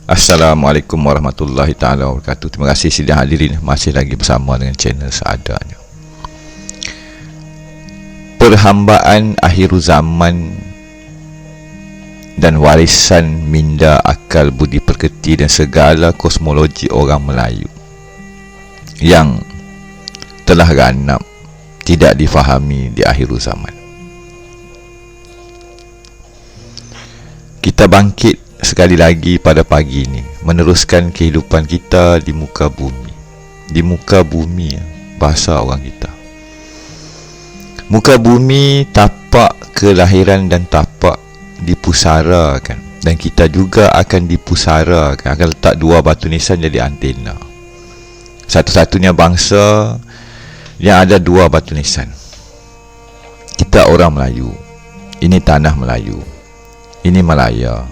Assalamualaikum warahmatullahi taala wabarakatuh. Terima kasih sudah hadirin masih lagi bersama dengan channel seadanya. Perhambaan akhir zaman dan warisan minda akal budi perketi dan segala kosmologi orang Melayu yang telah ganap tidak difahami di akhir zaman. Kita bangkit sekali lagi pada pagi ini meneruskan kehidupan kita di muka bumi. Di muka bumi, bahasa orang kita. Muka bumi tapak kelahiran dan tapak dipusarakan, dan kita juga akan dipusarakan, akan letak dua batu nisan jadi antena. Satu-satunya bangsa yang ada dua batu nisan. Kita orang Melayu. Ini tanah Melayu. Ini Malaya.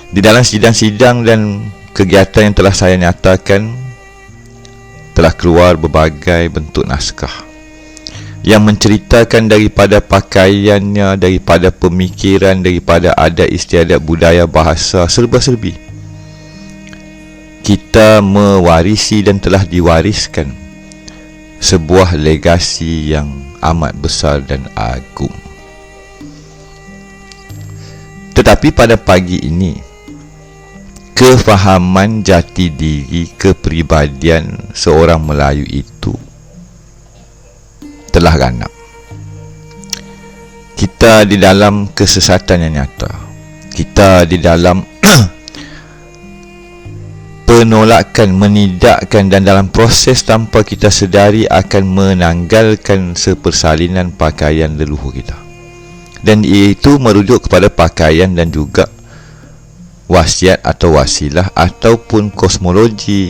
Di dalam sidang-sidang dan kegiatan yang telah saya nyatakan, telah keluar berbagai bentuk naskah yang menceritakan daripada pakaiannya, daripada pemikiran, daripada adat istiadat, budaya, bahasa, serba-serbi. Kita mewarisi dan telah diwariskan sebuah legasi yang amat besar dan agung. Tetapi pada pagi ini, kefahaman jati diri kepribadian seorang Melayu itu telah ganap. Kita di dalam kesesatan yang nyata. Kita di dalam penolakan, menidakkan, dan dalam proses tanpa kita sedari akan menanggalkan sepersalinan pakaian leluhur kita. Dan itu merujuk kepada pakaian dan juga wasiat atau wasilah ataupun kosmologi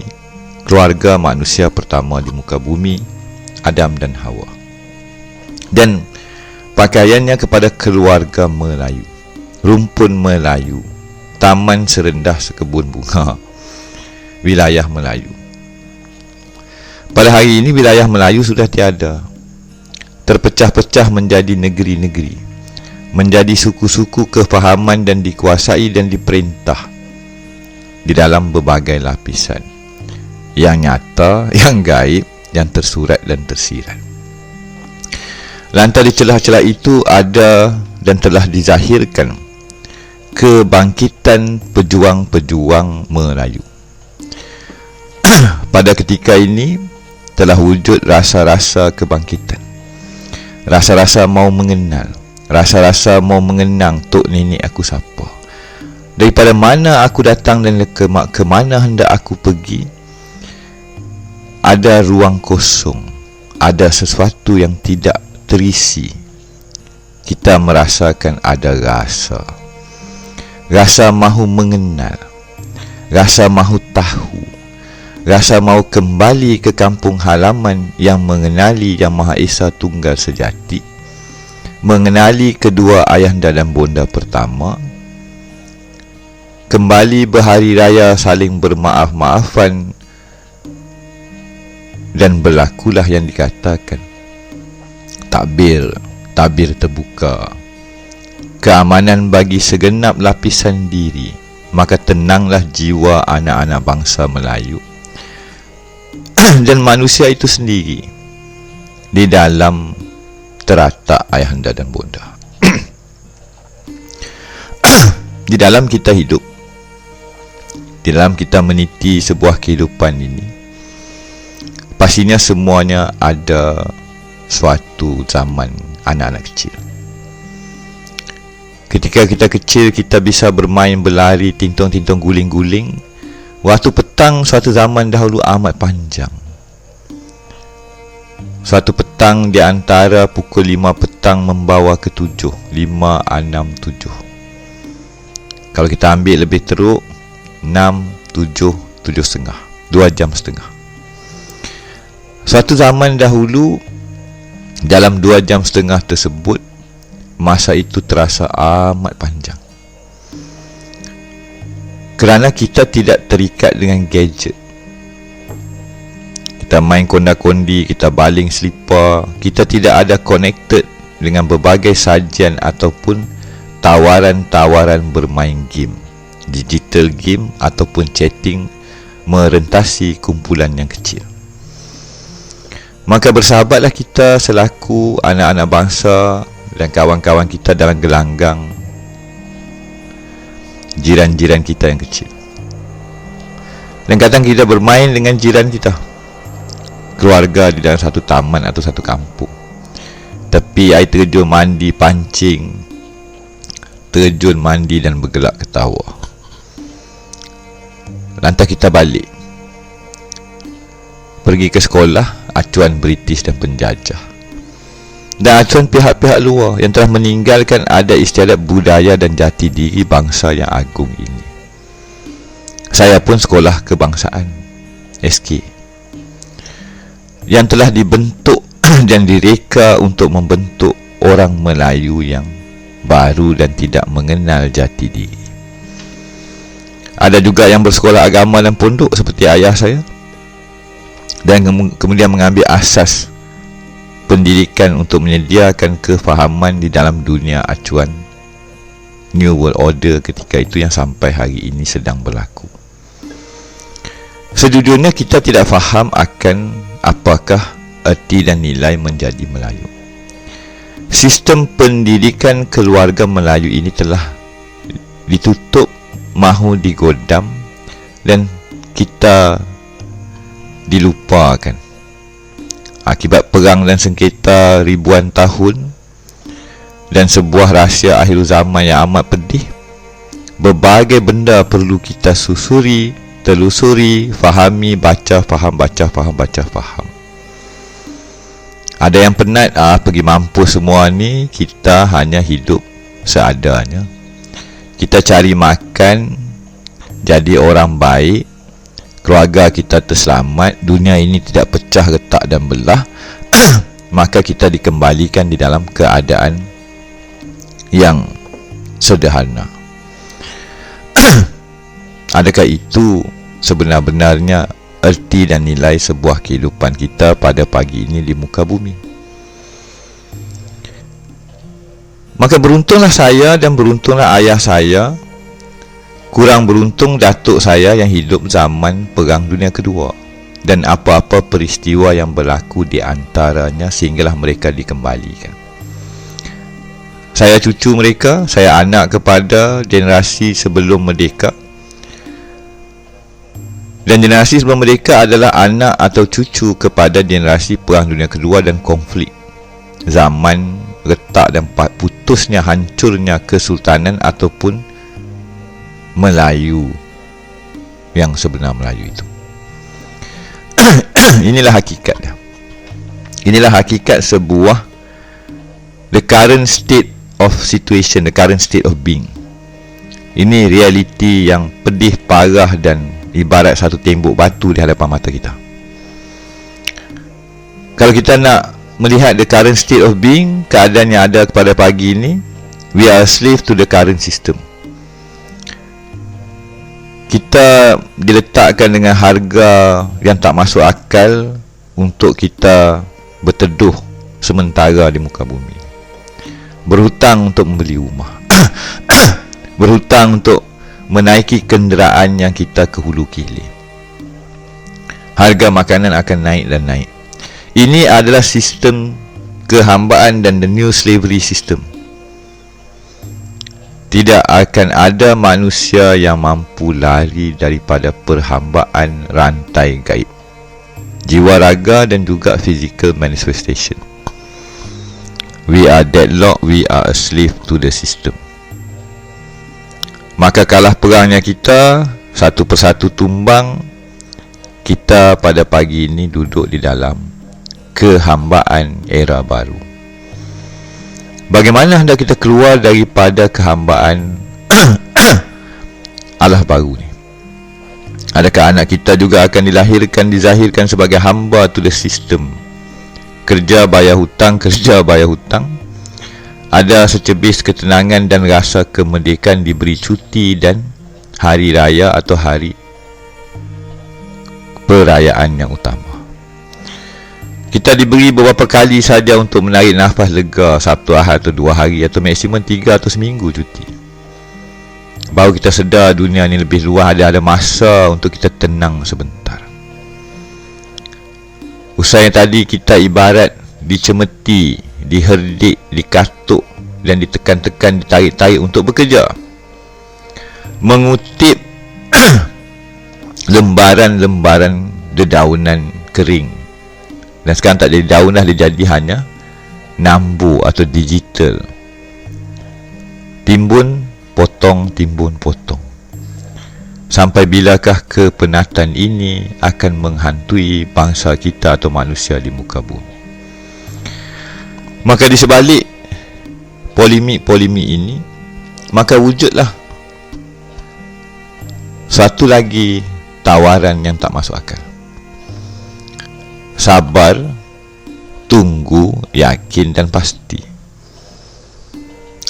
keluarga manusia pertama di muka bumi, Adam dan Hawa. Dan pakaiannya kepada keluarga Melayu, rumpun Melayu, taman serendah sekebun bunga, wilayah Melayu. Pada hari ini wilayah Melayu sudah tiada, terpecah-pecah menjadi negeri-negeri, menjadi suku-suku kefahaman dan dikuasai dan diperintah di dalam berbagai lapisan yang nyata, yang gaib, yang tersurat dan tersirat. Lantas di celah-celah itu ada dan telah dizahirkan kebangkitan pejuang-pejuang Melayu. Pada ketika ini telah wujud rasa-rasa kebangkitan, rasa-rasa mau mengenal, rasa-rasa mau mengenang tok nenek aku siapa, daripada mana aku datang dan ke mana hendak aku pergi. Ada ruang kosong, ada sesuatu yang tidak terisi. Kita merasakan ada rasa mahu mengenal, rasa mahu tahu, rasa mahu kembali ke kampung halaman yang mengenali Yang Maha Esa Tunggal sejati, mengenali kedua ayahanda dan bonda pertama, kembali berhari raya saling bermaaf-maafan, dan berlakulah yang dikatakan tabir terbuka, keamanan bagi segenap lapisan diri. Maka tenanglah jiwa anak-anak bangsa Melayu dan manusia itu sendiri di dalam teratak ayahanda dan bonda. Di dalam kita hidup, di dalam kita meniti sebuah kehidupan ini, pastinya semuanya ada suatu zaman anak-anak kecil. Ketika kita kecil, kita bisa bermain, berlari, tintong-tintong, guling-guling. Waktu petang suatu zaman dahulu amat panjang. Suatu petang di antara pukul 5 petang membawa ke 7, 5, 6, 7. Kalau kita ambil lebih teruk, 6, 7, 7.30, 2 jam setengah. Suatu zaman dahulu, dalam 2 jam setengah tersebut, masa itu terasa amat panjang. Kerana kita tidak terikat dengan gadget. Kita main konda-kondi, kita baling selipar, kita tidak ada connected dengan berbagai sajian ataupun tawaran-tawaran bermain game, digital game ataupun chatting merentasi kumpulan yang kecil. Maka bersahabatlah kita selaku anak-anak bangsa dan kawan-kawan kita dalam gelanggang jiran-jiran kita yang kecil. Dan kadang kita bermain dengan jiran kita, keluarga di dalam satu taman atau satu kampung. Tepi air terjun mandi pancing, terjun mandi dan bergelak ketawa. Lantas kita balik, pergi ke sekolah acuan British dan penjajah, dan acuan pihak-pihak luar yang telah meninggalkan adat istiadat budaya dan jati diri bangsa yang agung ini. Saya pun sekolah kebangsaan SK yang telah dibentuk dan direka untuk membentuk orang Melayu yang baru dan tidak mengenal jati diri. Ada juga yang bersekolah agama dan pondok seperti ayah saya, dan kemudian mengambil asas pendidikan untuk menyediakan kefahaman di dalam dunia acuan New World Order ketika itu yang sampai hari ini sedang berlaku. Sejujurnya kita tidak faham akan apakah erti dan nilai menjadi Melayu. Sistem pendidikan keluarga Melayu ini telah ditutup, mahu digodam, dan kita dilupakan akibat perang dan sengketa ribuan tahun dan sebuah rahsia akhir zaman yang amat pedih. Berbagai benda perlu kita susuri, telusuri, fahami, baca, faham, baca, faham, baca, faham. Ada yang penat, pergi mampus semua ni. Kita hanya hidup seadanya. Kita cari makan, jadi orang baik, keluarga kita terselamat, dunia ini tidak pecah, retak dan belah. Maka kita dikembalikan di dalam keadaan yang sederhana. Adakah itu sebenar-benarnya erti dan nilai sebuah kehidupan kita pada pagi ini di muka bumi? Maka beruntunglah saya dan beruntunglah ayah saya. Kurang beruntung datuk saya yang hidup zaman Perang Dunia Kedua dan apa-apa peristiwa yang berlaku di antaranya sehinggalah mereka dikembalikan. Saya cucu mereka, saya anak kepada generasi sebelum merdeka. Dan generasi sebelum merdeka adalah anak atau cucu kepada generasi Perang Dunia Kedua dan konflik. Zaman retak dan putusnya, hancurnya Kesultanan ataupun Melayu yang sebenar Melayu itu. Inilah hakikatnya. Inilah hakikat sebuah the current state of situation, the current state of being. Ini realiti yang pedih, parah dan ibarat satu tembok batu di hadapan mata kita. Kalau kita nak melihat the current state of being, keadaan yang ada kepada pagi ini, we are a slave to the current system. Kita diletakkan dengan harga yang tak masuk akal untuk kita berteduh sementara di muka bumi. Berhutang untuk membeli rumah, berhutang untuk menaiki kenderaan yang kita ke hulu hilir. Harga makanan akan naik dan naik. Ini adalah sistem kehambaan dan the new slavery system. Tidak akan ada manusia yang mampu lari daripada perhambaan rantai gaib, jiwa raga dan juga physical manifestation. We are deadlocked, we are a slave to the system. Maka kalah perangnya kita, satu persatu tumbang, kita pada pagi ini duduk di dalam kehambaan era baru. Bagaimana hendak kita keluar daripada kehambaan Allah baru ni? Adakah anak kita juga akan dilahirkan, dizahirkan sebagai hamba to the system? Kerja bayar hutang, kerja bayar hutang. Ada secebis ketenangan dan rasa kemerdekaan, diberi cuti dan hari raya atau hari perayaan yang utama. Kita diberi beberapa kali saja untuk menarik nafas lega, Sabtu, Ahad atau 2 hari atau maksimum 3 atau seminggu cuti. Baru kita sedar dunia ni lebih luas, ada masa untuk kita tenang sebentar. Usaha yang tadi kita ibarat dicemeti, diherdik, dikatuk dan ditekan-tekan, ditarik-tarik untuk bekerja, mengutip lembaran-lembaran dedaunan kering. Dan sekarang tak jadi daun dah, dia jadi hanya nambu atau digital. Timbun, potong, timbun, potong. Sampai bilakah kepenatan ini akan menghantui bangsa kita atau manusia di muka bumi? Maka di sebalik polemik-polemik ini, maka wujudlah satu lagi tawaran yang tak masuk akal. Sabar, tunggu, yakin dan pasti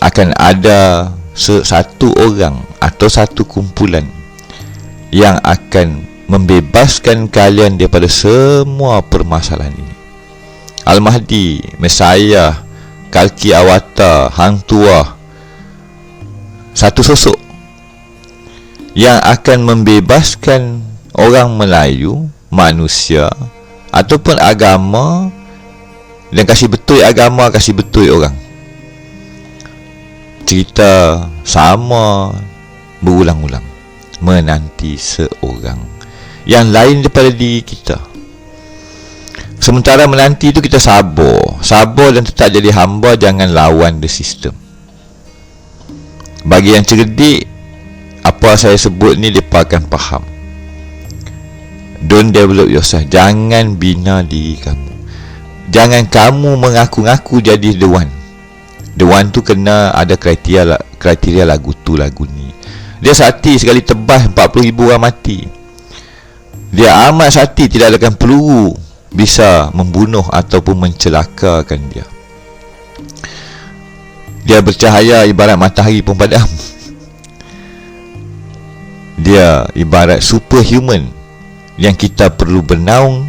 akan ada satu orang atau satu kumpulan yang akan membebaskan kalian daripada semua permasalahan ini. Al-Mahdi, Messiah, Kalki Awata, Hang Tuah, satu sosok yang akan membebaskan orang Melayu, manusia ataupun agama, dan kasih betul agama, kasih betul orang. Cerita sama berulang-ulang, menanti seorang yang lain daripada diri kita. Sementara menanti itu kita sabar dan tetap jadi hamba, jangan lawan the system. Bagi yang cerdik, apa saya sebut ni mereka akan faham. Don't develop yourself. Jangan bina diri kamu. Jangan kamu mengaku-ngaku jadi the one. The one tu kena ada kriteria lagu tu, lagu ni. Dia sakti sekali tebas 40,000 orang mati. Dia amat sakti, tidak akan peluru bisa membunuh ataupun mencelakakan dia. Dia bercahaya ibarat matahari pun padam. Dia ibarat superhuman yang kita perlu bernaung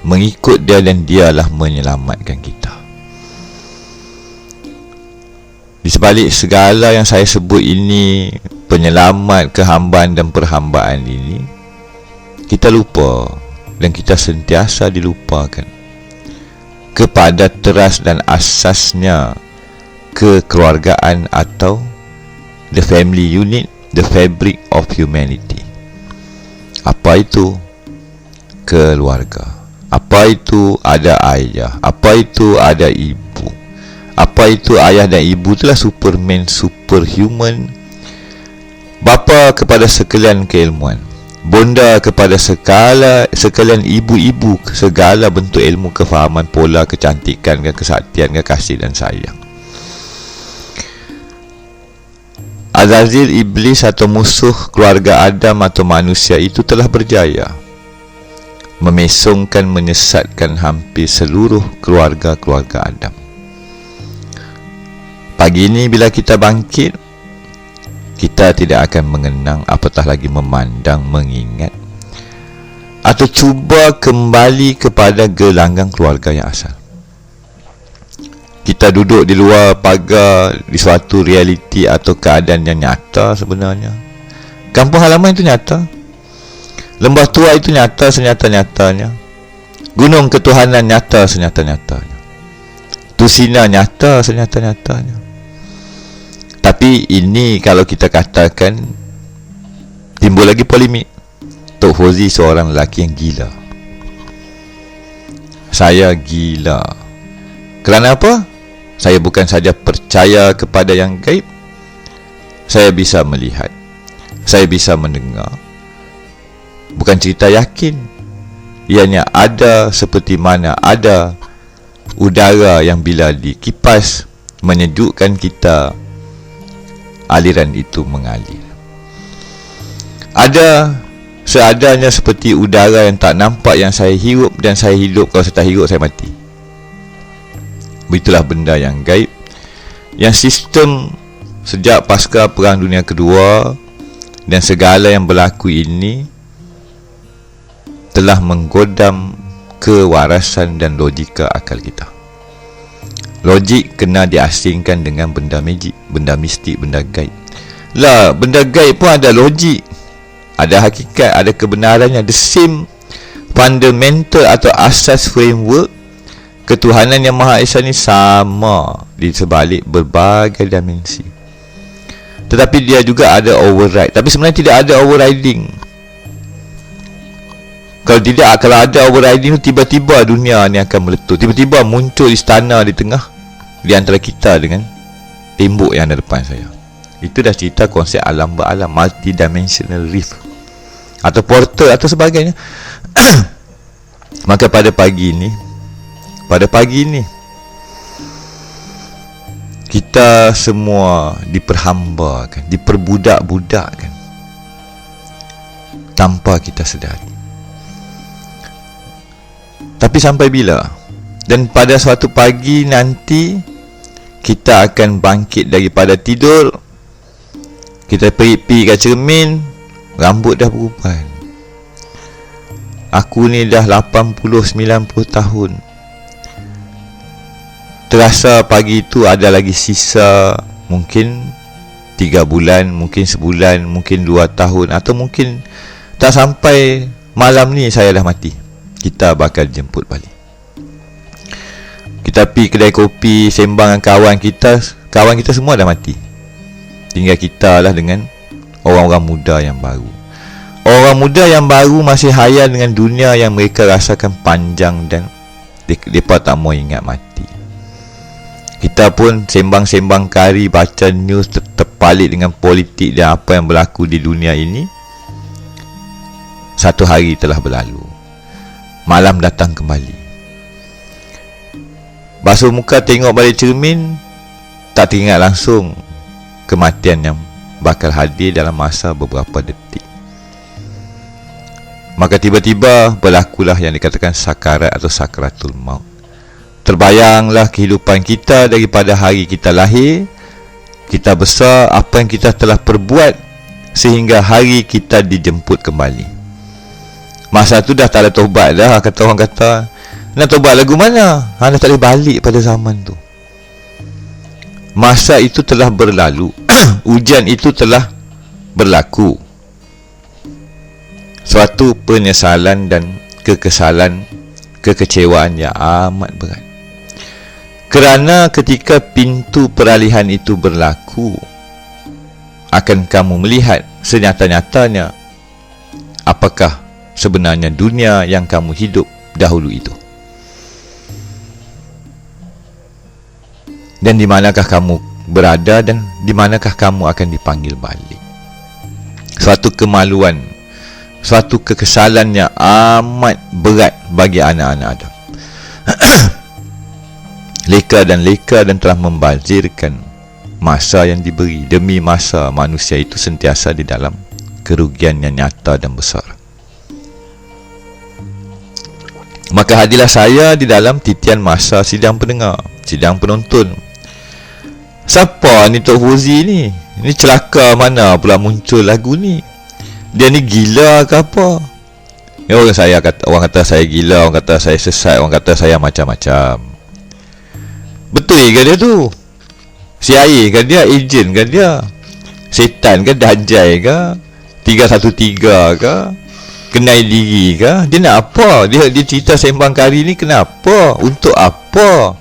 mengikut dia, dan dialah menyelamatkan kita. Di sebalik segala yang saya sebut ini, penyelamat, kehambaan dan perhambaan ini, kita lupa dan kita sentiasa dilupakan kepada teras dan asasnya kekeluargaan atau the family unit, the fabric of humanity. Apa itu keluarga? Apa itu ada ayah? Apa itu ada ibu? Apa itu ayah dan ibu? Itulah Superman, superhuman. Bapa kepada sekalian keilmuan, bonda kepada sekalian ibu-ibu, segala bentuk ilmu, kefahaman, pola, kecantikan, kesaktian, kasih dan sayang. Azazil, iblis atau musuh keluarga Adam atau manusia itu telah berjaya memesongkan, menyesatkan hampir seluruh keluarga-keluarga Adam. Pagi ini bila kita bangkit, kita tidak akan mengenang, apatah lagi memandang, mengingat atau cuba kembali kepada gelanggang keluarga yang asal. Kita duduk di luar pagar di suatu realiti atau keadaan yang nyata sebenarnya. Kampung halaman itu nyata. Lembah tua itu nyata senyata-nyatanya. Gunung ketuhanan nyata senyata-nyatanya. Tusina nyata senyata-nyatanya. Tapi ini kalau kita katakan, timbul lagi polemik. Tok Fauzi seorang lelaki yang gila. Saya gila. Kerana apa? Saya bukan saja percaya kepada yang gaib, saya bisa melihat, saya bisa mendengar. Bukan cerita yakin, ianya ada seperti mana ada udara yang bila dikipas menyejukkan kita, aliran itu mengalir. Ada seadanya seperti udara yang tak nampak yang saya hirup dan saya hidup. Kalau saya tak hirup, saya mati. Begitulah benda yang gaib, yang sistem sejak pasca Perang Dunia Kedua dan segala yang berlaku ini telah menggodam kewarasan dan logika akal kita. Logik kena diasingkan dengan benda magik, benda mistik, benda gaib. Lah, benda gaib pun ada logik, ada hakikat, ada kebenarannya. The same fundamental atau asas framework ketuhanan yang Maha Esa ni sama di sebalik berbagai dimensi. Tetapi dia juga ada override. Tapi sebenarnya tidak ada overriding. Kalau ada overriding tu, tiba-tiba dunia ni akan meletup. Tiba-tiba muncul istana di tengah, di antara kita dengan tembok yang ada depan saya. Itu dah cerita konsep alam beralam, multidimensional rift atau portal atau sebagainya. Maka pada pagi ini kita semua diperhambakan, diperbudak-budakkan tanpa kita sedari. Tapi sampai bila? Dan pada suatu pagi nanti kita akan bangkit daripada tidur. Kita pergi ke cermin, rambut dah berubah. Aku ni dah 80-90 tahun. Terasa pagi itu ada lagi sisa mungkin 3 bulan, mungkin sebulan, mungkin 2 tahun, atau mungkin tak sampai malam ni saya dah mati. Kita bakal jemput balik. Kita pergi kedai kopi, sembang dengan kawan kita semua dah mati. Tinggal kita lah dengan orang-orang muda yang baru. Orang muda yang baru masih hayal dengan dunia yang mereka rasakan panjang dan mereka tak mau ingat mati. Kita pun sembang-sembang kari, baca news, terpalit dengan politik dan apa yang berlaku di dunia ini. Satu hari telah berlalu. Malam datang kembali. Basuh muka, tengok balik cermin, tak teringat langsung kematian yang bakal hadir dalam masa beberapa detik. Maka tiba-tiba berlakulah yang dikatakan sakarat atau sakratul maut. Terbayanglah kehidupan kita daripada hari kita lahir, kita besar, apa yang kita telah perbuat sehingga hari kita dijemput kembali. Masa tu dah tak ada taubat dah, kata orang kata. Nak taubat lagu mana? Dah tak boleh balik pada zaman tu. Masa itu telah berlalu. Ujian itu telah berlaku. Suatu penyesalan dan kekesalan, kekecewaan yang amat berat. Kerana ketika pintu peralihan itu berlaku, akan kamu melihat senyata-nyatanya apakah sebenarnya dunia yang kamu hidup dahulu itu. Dan di manakah kamu berada dan di manakah kamu akan dipanggil balik. Suatu kemaluan, suatu kekesalan yang amat berat bagi anak-anak Adam. Leka dan telah membazirkan masa yang diberi. Demi masa, manusia itu sentiasa di dalam kerugian yang nyata dan besar. Maka hadirlah saya di dalam titian masa sidang pendengar, sidang penonton. Siapa ni Tok Fauzi ni? Ni celaka mana pula muncul lagu ni? Dia ni gila ke apa? Ya, orang kata saya gila, orang kata saya sesat, orang kata saya macam-macam. Betul ke dia tu? CIA ke dia? Ejen ke dia? Setan ke? Dajjal ke? 313 ke? Kenai diri ke? Dia nak apa? Dia cerita sembang kari ni kenapa? Untuk apa?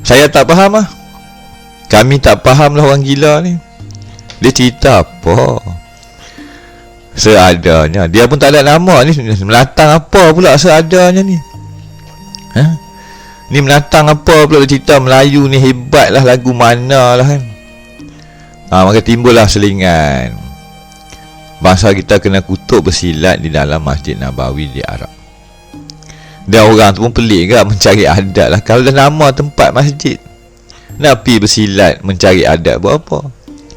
Saya tak faham lah. Kami tak faham lah orang gila ni. Dia cerita apa? Seadanya. Dia pun tak ada nama ni. Menatang apa pula seadanya ni? Ni menatang apa pula? Dia cerita Melayu ni hebat lah. Lagu mana lah kan? Maka timbullah selingan. Bangsa kita kena kutuk bersilat di dalam Masjid Nabawi di Arab. Dan orang tu pun pelik ke mencari adat lah. Kalau dah nama tempat masjid, nak pergi bersilat mencari adat buat apa?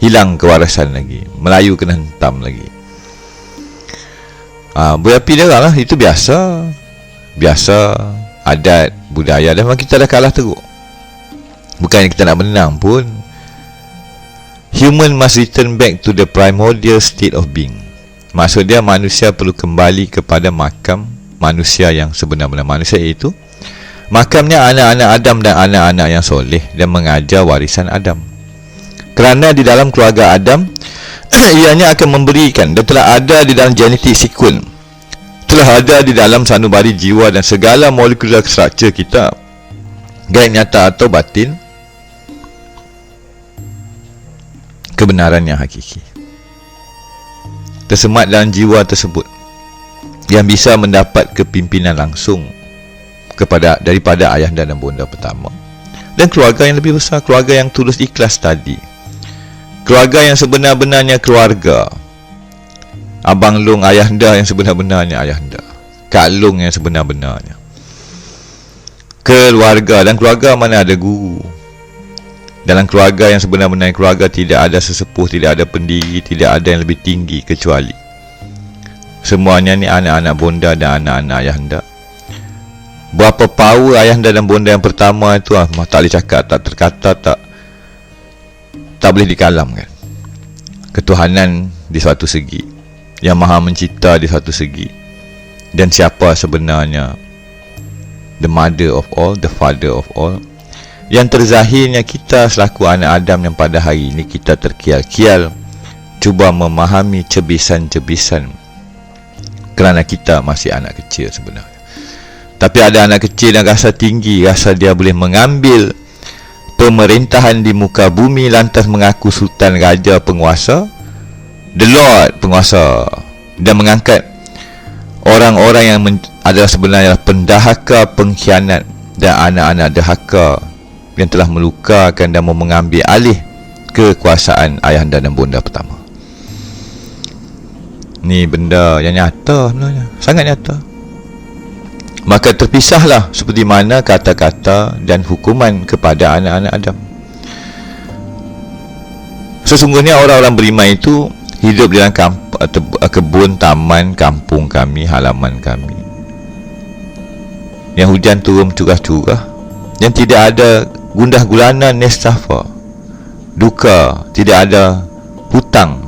Hilang kewarasan lagi. Melayu kena hentam lagi. Berapi darah lah. Itu biasa. Biasa. Adat, budaya. Dan memang kita dah kalah teruk. Bukannya kita nak menang pun. Human must return back to the primordial state of being. Maksud dia manusia perlu kembali kepada makam manusia yang sebenar-benar manusia, iaitu makamnya anak-anak Adam dan anak-anak yang soleh, dan mengajar warisan Adam. Kerana di dalam keluarga Adam ianya akan memberikan, dan telah ada di dalam genetik sequence, telah ada di dalam sanubari jiwa dan segala molekular struktur kita, gaib nyata atau batin, kebenaran yang hakiki tersemat dalam jiwa tersebut, yang bisa mendapat kepimpinan langsung daripada ayahanda dan bonda pertama, dan keluarga yang lebih besar, keluarga yang tulus ikhlas tadi, keluarga yang sebenar-benarnya keluarga. Abang Long ayahanda yang sebenar-benarnya ayahanda, Kak Long yang sebenar-benarnya keluarga. Dan keluarga mana ada guru. Dalam keluarga yang sebenar-benarnya keluarga, tidak ada sesepuh, tidak ada pendiri, tidak ada yang lebih tinggi kecuali semuanya ni anak-anak bonda dan anak-anak ayahanda. Berapa power ayahanda dan bonda yang pertama itu tak boleh cakap, tak terkata, tak boleh dikalamkan. Ketuhanan di suatu segi, yang maha mencipta di suatu segi, dan siapa sebenarnya the mother of all, the father of all. Yang terzahirnya kita selaku anak Adam yang pada hari ini kita terkial-kial cuba memahami cebisan-cebisan, kerana kita masih anak kecil sebenarnya. Tapi ada anak kecil yang rasa tinggi, rasa dia boleh mengambil pemerintahan di muka bumi, lantas mengaku sultan, raja, penguasa, the Lord penguasa, dan mengangkat orang-orang yang adalah sebenarnya pendahaka, pengkhianat, dan anak-anak dahaka yang telah melukakan dan mengambil alih kekuasaan ayahanda dan bonda pertama. Ni benda yang nyata sebenarnya, sangat nyata. Maka terpisahlah seperti mana kata-kata dan hukuman kepada anak-anak Adam. Sesungguhnya orang-orang beriman itu hidup dalam kebun, taman, kampung kami, halaman kami, yang hujan turun curah-curah, yang tidak ada gundah gulana, nestafa, duka, tidak ada hutang,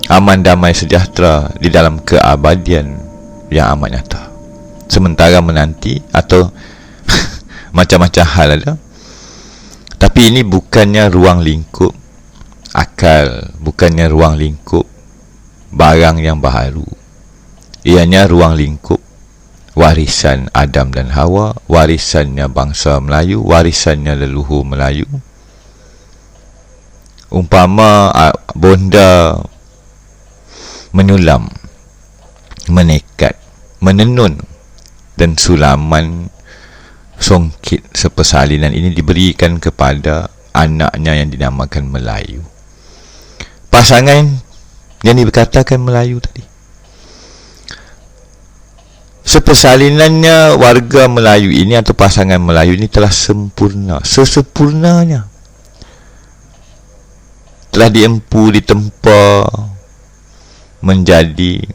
aman, damai, sejahtera di dalam keabadian yang amat nyata. Sementara menanti atau macam-macam hal ada. Tapi ini bukannya ruang lingkup akal, bukannya ruang lingkup barang yang baharu. Ianya ruang lingkup warisan Adam dan Hawa, warisannya bangsa Melayu, warisannya leluhur Melayu. Umpama bonda menyulam, menekat, menenun, dan sulaman songkit sepersalinan ini diberikan kepada anaknya yang dinamakan Melayu. Pasangan yang dikatakan Melayu tadi, sepersalinannya warga Melayu ini atau pasangan Melayu ini telah sempurna, sesempurnanya telah diempu, ditempa menjadi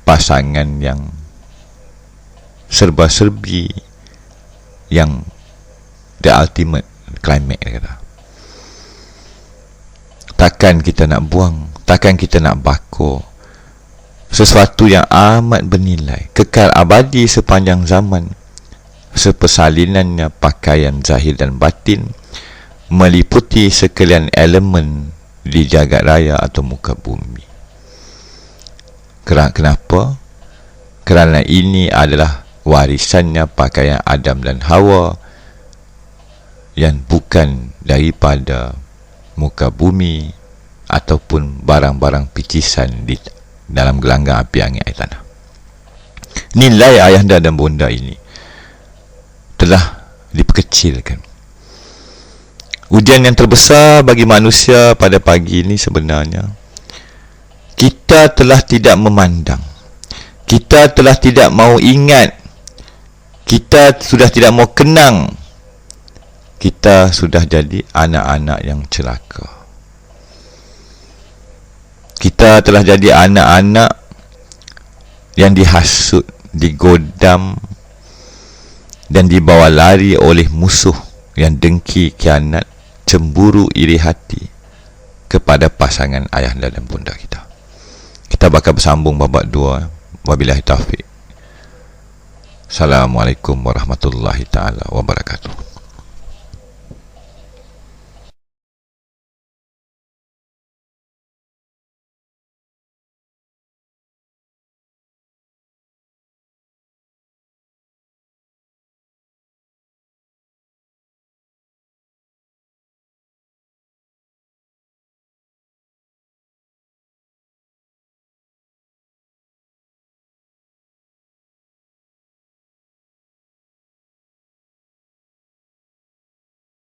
pasangan yang serba-serbi, yang the ultimate climax kata. Takkan kita nak buang, takkan kita nak bakar sesuatu yang amat bernilai, kekal abadi sepanjang zaman, sepersalinannya pakaian zahir dan batin, meliputi sekalian elemen di jagat raya atau muka bumi. Kenapa? Kerana ini adalah warisannya pakaian Adam dan Hawa, yang bukan daripada muka bumi ataupun barang-barang picisan di dalam gelanggang api angin air tanah. Nilai ayahanda dan bonda ini telah diperkecilkan. Ujian yang terbesar bagi manusia pada pagi ini sebenarnya, kita telah tidak memandang, kita telah tidak mau ingat, kita sudah tidak mau kenang, kita sudah jadi anak-anak yang celaka. Kita telah jadi anak-anak yang dihasut, digodam, dan dibawa lari oleh musuh yang dengki, khianat, cemburu, iri hati kepada pasangan ayahanda dan bunda kita. Kita bakal bersambung babak 2. Wabillahi taufiq. Assalamualaikum warahmatullahi taala wabarakatuh.